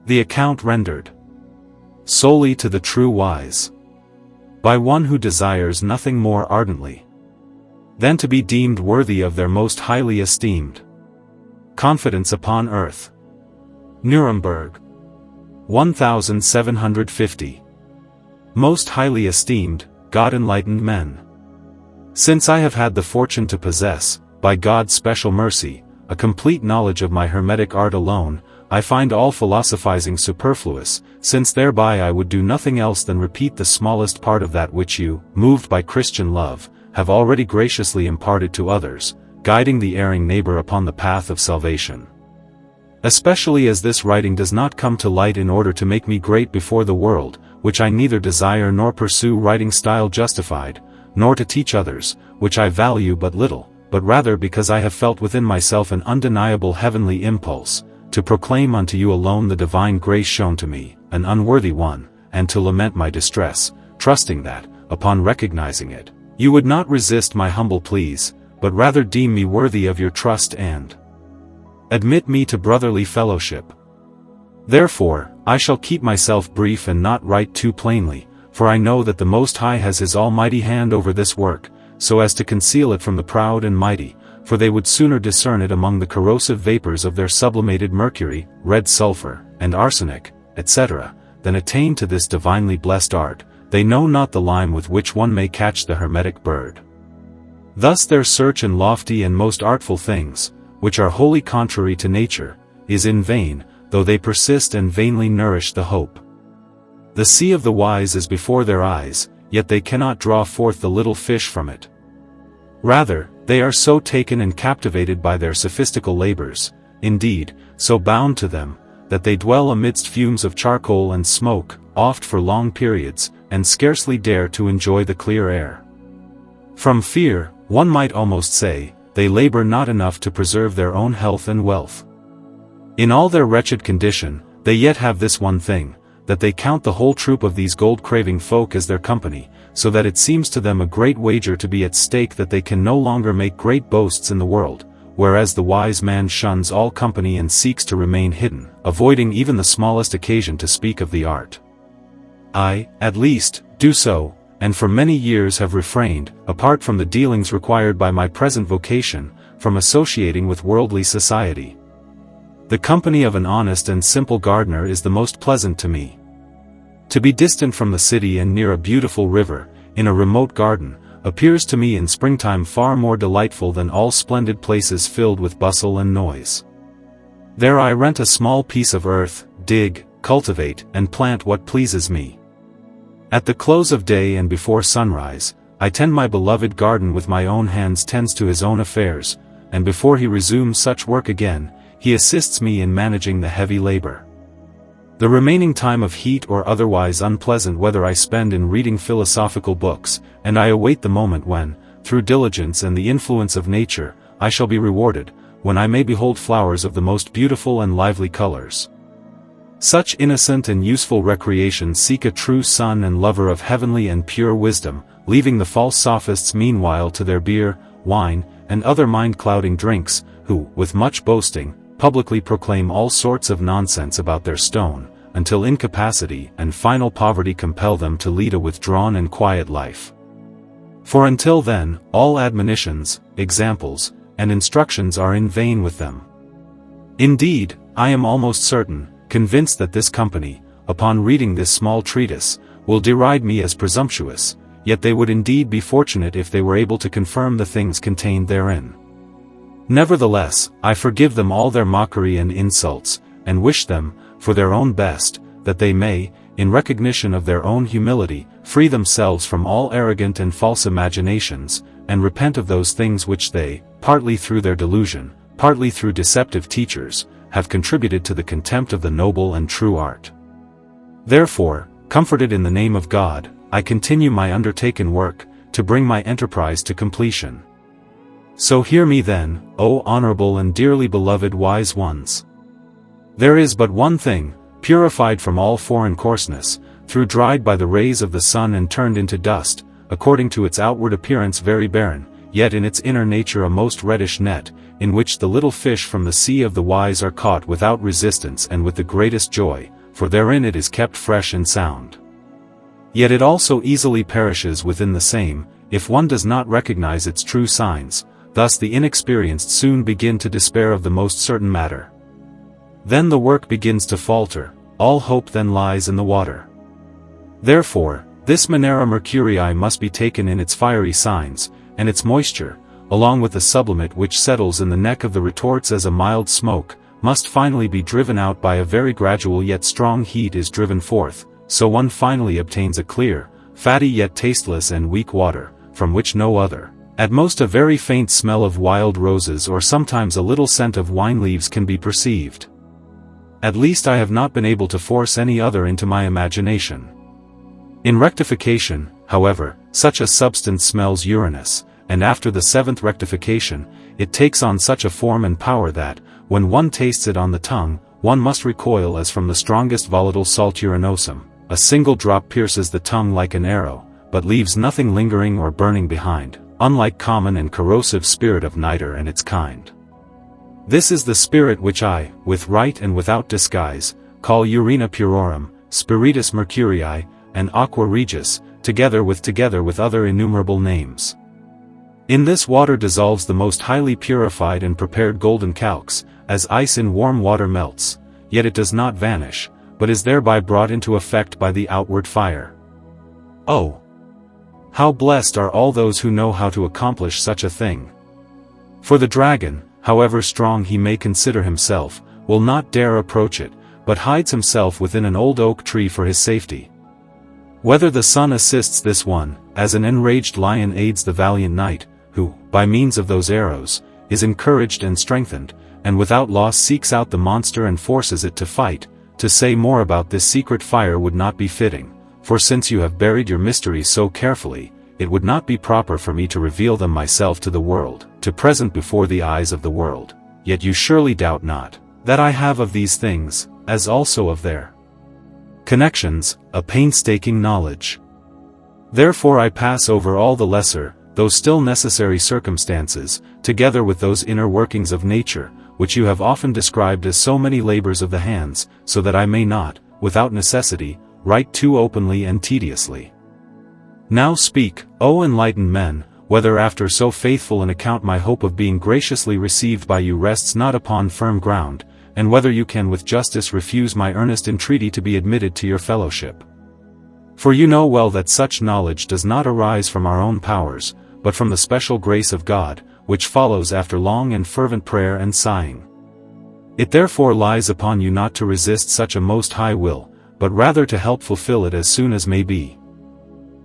The account rendered solely to the true wise, by one who desires nothing more ardently than to be deemed worthy of their most highly esteemed confidence upon earth. Nuremberg, 1750. Most highly esteemed, God-enlightened men. Since I have had the fortune to possess, by God's special mercy, a complete knowledge of my Hermetic art alone, I find all philosophizing superfluous, since thereby I would do nothing else than repeat the smallest part of that which you, moved by Christian love, have already graciously imparted to others, guiding the erring neighbor upon the path of salvation. Especially as this writing does not come to light in order to make me great before the world, which I neither desire nor pursue writing style justified, nor to teach others, which I value but little, but rather because I have felt within myself an undeniable heavenly impulse, to proclaim unto you alone the divine grace shown to me, an unworthy one, and to lament my distress, trusting that, upon recognizing it, you would not resist my humble pleas, but rather deem me worthy of your trust and admit me to brotherly fellowship. Therefore, I shall keep myself brief and not write too plainly, for I know that the Most High has His almighty hand over this work, so as to conceal it from the proud and mighty, for they would sooner discern it among the corrosive vapors of their sublimated mercury, red sulfur, and arsenic, etc., than attain to this divinely blessed art. They know not the lime with which one may catch the hermetic bird. Thus their search in lofty and most artful things, which are wholly contrary to nature, is in vain, though they persist and vainly nourish the hope. The sea of the wise is before their eyes, yet they cannot draw forth the little fish from it. Rather, they are so taken and captivated by their sophistical labors, indeed, so bound to them, that they dwell amidst fumes of charcoal and smoke, oft for long periods, and scarcely dare to enjoy the clear air. From fear, one might almost say, they labor not enough to preserve their own health and wealth. In all their wretched condition, they yet have this one thing, that they count the whole troop of these gold-craving folk as their company, so that it seems to them a great wager to be at stake that they can no longer make great boasts in the world, whereas the wise man shuns all company and seeks to remain hidden, avoiding even the smallest occasion to speak of the art. I, at least, do so, and for many years have refrained, apart from the dealings required by my present vocation, from associating with worldly society. The company of an honest and simple gardener is the most pleasant to me. To be distant from the city and near a beautiful river, in a remote garden, appears to me in springtime far more delightful than all splendid places filled with bustle and noise. There I rent a small piece of earth, dig, cultivate, and plant what pleases me. At the close of day and before sunrise, I tend my beloved garden with my own hands, tends to his own affairs, and before he resumes such work again, he assists me in managing the heavy labor. The remaining time of heat or otherwise unpleasant weather I spend in reading philosophical books, and I await the moment when, through diligence and the influence of nature, I shall be rewarded, when I may behold flowers of the most beautiful and lively colors. Such innocent and useful recreations seek a true son and lover of heavenly and pure wisdom, leaving the false sophists meanwhile to their beer, wine, and other mind-clouding drinks, who, with much boasting, publicly proclaim all sorts of nonsense about their stone, until incapacity and final poverty compel them to lead a withdrawn and quiet life. For until then, all admonitions, examples, and instructions are in vain with them. Indeed, I am almost certain, convinced that this company, upon reading this small treatise, will deride me as presumptuous, yet they would indeed be fortunate if they were able to confirm the things contained therein. Nevertheless, I forgive them all their mockery and insults, and wish them, for their own best, that they may, in recognition of their own humility, free themselves from all arrogant and false imaginations, and repent of those things which they, partly through their delusion, partly through deceptive teachers, have contributed to the contempt of the noble and true art. Therefore, comforted in the name of God, I continue my undertaken work, to bring my enterprise to completion. So hear me then, O honorable and dearly beloved wise ones. There is but one thing, purified from all foreign coarseness, through dried by the rays of the sun and turned into dust, according to its outward appearance very barren, yet in its inner nature a most reddish net, in which the little fish from the sea of the wise are caught without resistance and with the greatest joy, for therein it is kept fresh and sound. Yet it also easily perishes within the same, if one does not recognize its true signs, thus the inexperienced soon begin to despair of the most certain matter. Then the work begins to falter, all hope then lies in the water. Therefore, this Minera Mercurii must be taken in its fiery signs, and its moisture, along with the sublimate which settles in the neck of the retorts as a mild smoke, must finally be driven out by a very gradual yet strong heat is driven forth, so one finally obtains a clear, fatty yet tasteless and weak water, from which no other, at most a very faint smell of wild roses or sometimes a little scent of wine leaves can be perceived. At least I have not been able to force any other into my imagination. In rectification, however, such a substance smells urinous, and after the seventh rectification, it takes on such a form and power that, when one tastes it on the tongue, one must recoil as from the strongest volatile salt urinosum. A single drop pierces the tongue like an arrow, but leaves nothing lingering or burning behind, unlike common and corrosive spirit of nitre and its kind. This is the spirit which I, with right and without disguise, call urina purorum, spiritus mercurii, and aqua regis, together with other innumerable names. In this water dissolves the most highly purified and prepared golden calx, as ice in warm water melts, yet it does not vanish, but is thereby brought into effect by the outward fire. Oh! How blessed are all those who know how to accomplish such a thing! For the dragon, however strong he may consider himself, will not dare approach it, but hides himself within an old oak tree for his safety. Whether the sun assists this one, as an enraged lion aids the valiant knight, who, by means of those arrows, is encouraged and strengthened, and without loss seeks out the monster and forces it to fight, to say more about this secret fire would not be fitting, for since you have buried your mysteries so carefully, it would not be proper for me to reveal them myself to the world, to present before the eyes of the world. Yet you surely doubt not, that I have of these things, as also of their connections, a painstaking knowledge. Therefore I pass over all the lesser, though still necessary circumstances, together with those inner workings of nature, which you have often described as so many labors of the hands, so that I may not, without necessity, write too openly and tediously. Now speak, O enlightened men, whether after so faithful an account my hope of being graciously received by you rests not upon firm ground, and whether you can with justice refuse my earnest entreaty to be admitted to your fellowship. For you know well that such knowledge does not arise from our own powers, but from the special grace of God, which follows after long and fervent prayer and sighing. It therefore lies upon you not to resist such a most high will, but rather to help fulfill it as soon as may be.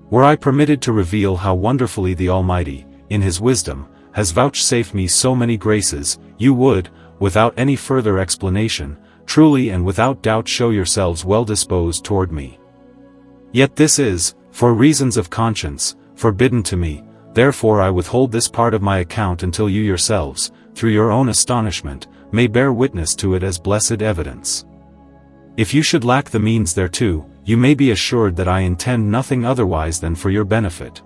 Were I permitted to reveal how wonderfully the Almighty, in His wisdom, has vouchsafed me so many graces, you would, without any further explanation, truly and without doubt show yourselves well disposed toward me. Yet this is, for reasons of conscience, forbidden to me, therefore I withhold this part of my account until you yourselves, through your own astonishment, may bear witness to it as blessed evidence. If you should lack the means thereto, you may be assured that I intend nothing otherwise than for your benefit.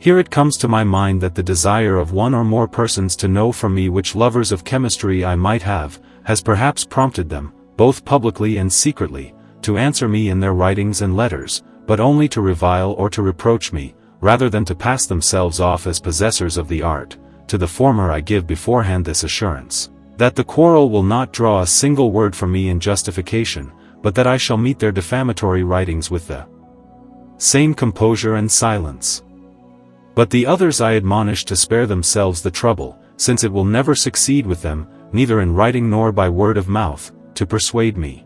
Here it comes to my mind that the desire of one or more persons to know from me which lovers of chemistry I might have, has perhaps prompted them, both publicly and secretly, to answer me in their writings and letters, but only to revile or to reproach me, rather than to pass themselves off as possessors of the art. To the former I give beforehand this assurance, that the quarrel will not draw a single word from me in justification, but that I shall meet their defamatory writings with the same composure and silence. But the others I admonish to spare themselves the trouble, since it will never succeed with them, neither in writing nor by word of mouth, to persuade me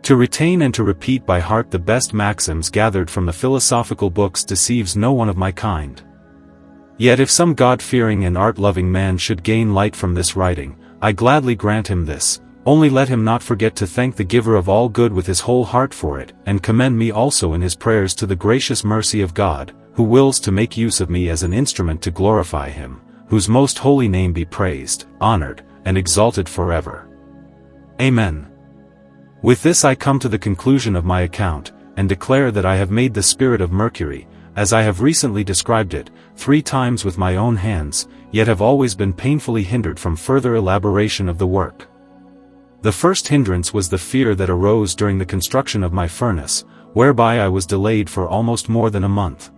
to retain and to repeat by heart the best maxims gathered from the philosophical books deceives no one of my kind. Yet if some God-fearing and art-loving man should gain light from this writing, I gladly grant him this, only let him not forget to thank the giver of all good with his whole heart for it, and commend me also in his prayers to the gracious mercy of God, who wills to make use of me as an instrument to glorify him, whose most holy name be praised, honored, and exalted forever. Amen. With this I come to the conclusion of my account, and declare that I have made the spirit of Mercury, as I have recently described it, 3 times with my own hands, yet have always been painfully hindered from further elaboration of the work. The first hindrance was the fear that arose during the construction of my furnace, whereby I was delayed for almost more than a month.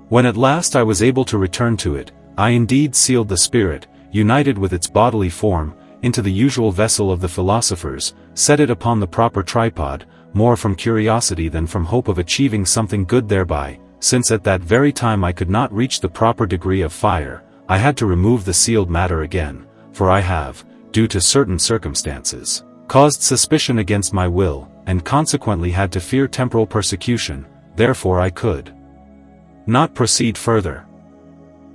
When at last I was able to return to it, I indeed sealed the spirit, united with its bodily form, into the usual vessel of the philosophers, set it upon the proper tripod, more from curiosity than from hope of achieving something good thereby, since at that very time I could not reach the proper degree of fire. I had to remove the sealed matter again, for I have, due to certain circumstances, caused suspicion against my will, and consequently had to fear temporal persecution, therefore I could not proceed further.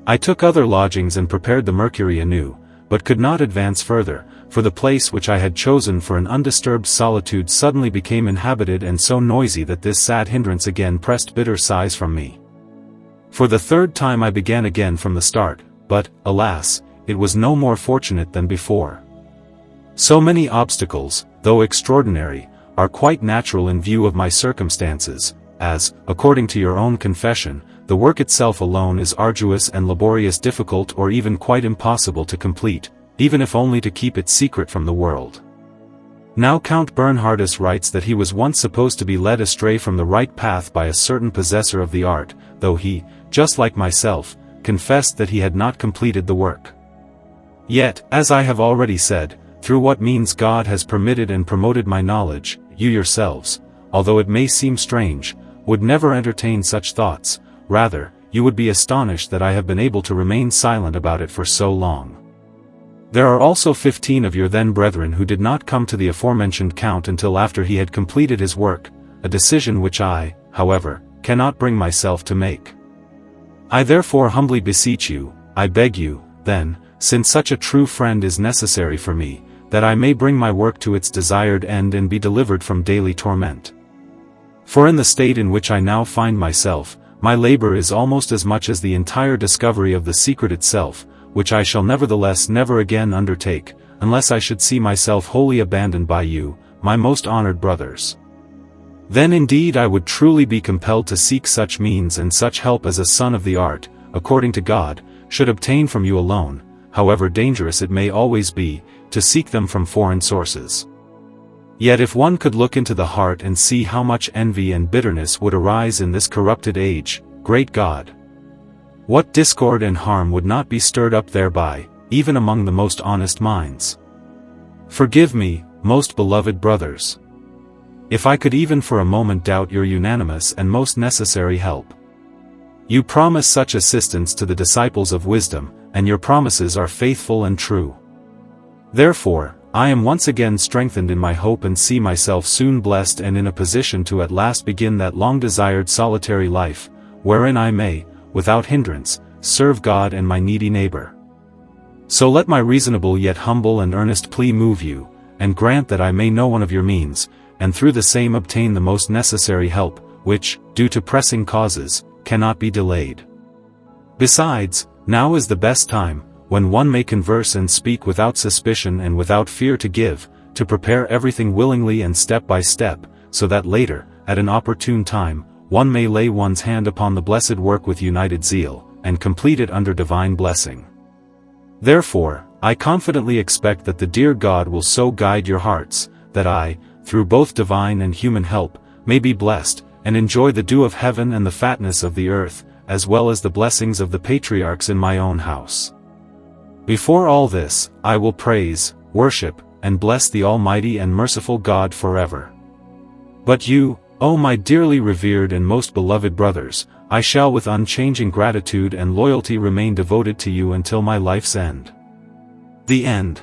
I took other lodgings and prepared the mercury anew, but could not advance further, for the place which I had chosen for an undisturbed solitude suddenly became inhabited and so noisy that this sad hindrance again pressed bitter sighs from me. For the 3rd time I began again from the start, but, alas, it was no more fortunate than before. So many obstacles, though extraordinary, are quite natural in view of my circumstances, as, according to your own confession, the work itself alone is arduous and laborious, difficult or even quite impossible to complete, even if only to keep it secret from the world. Now Count Bernhardus writes that he was once supposed to be led astray from the right path by a certain possessor of the art, though he, just like myself, confessed that he had not completed the work. Yet, as I have already said, through what means God has permitted and promoted my knowledge, you yourselves, although it may seem strange, would never entertain such thoughts. Rather, you would be astonished that I have been able to remain silent about it for so long. There are also 15 of your then brethren who did not come to the aforementioned Count until after he had completed his work, a decision which I, however, cannot bring myself to make. I therefore humbly beseech you, I beg you, then, since such a true friend is necessary for me, that I may bring my work to its desired end and be delivered from daily torment. For in the state in which I now find myself, my labor is almost as much as the entire discovery of the secret itself, which I shall nevertheless never again undertake, unless I should see myself wholly abandoned by you, my most honored brothers. Then indeed I would truly be compelled to seek such means and such help as a son of the art, according to God, should obtain from you alone, however dangerous it may always be, to seek them from foreign sources. Yet if one could look into the heart and see how much envy and bitterness would arise in this corrupted age, great God! What discord and harm would not be stirred up thereby, even among the most honest minds? Forgive me, most beloved brothers, if I could even for a moment doubt your unanimous and most necessary help. You promise such assistance to the disciples of wisdom, and your promises are faithful and true. Therefore, I am once again strengthened in my hope and see myself soon blessed and in a position to at last begin that long-desired solitary life, wherein I may, without hindrance, serve God and my needy neighbor. So let my reasonable yet humble and earnest plea move you, and grant that I may know one of your means, and through the same obtain the most necessary help, which, due to pressing causes, cannot be delayed. Besides, now is the best time, when one may converse and speak without suspicion and without fear to prepare everything willingly and step by step, so that later, at an opportune time, one may lay one's hand upon the blessed work with united zeal, and complete it under divine blessing. Therefore, I confidently expect that the dear God will so guide your hearts, that I, through both divine and human help, may be blessed, and enjoy the dew of heaven and the fatness of the earth, as well as the blessings of the patriarchs in my own house. Before all this, I will praise, worship, and bless the Almighty and merciful God forever. But you, O my dearly revered and most beloved brothers, I shall with unchanging gratitude and loyalty remain devoted to you until my life's end. The End.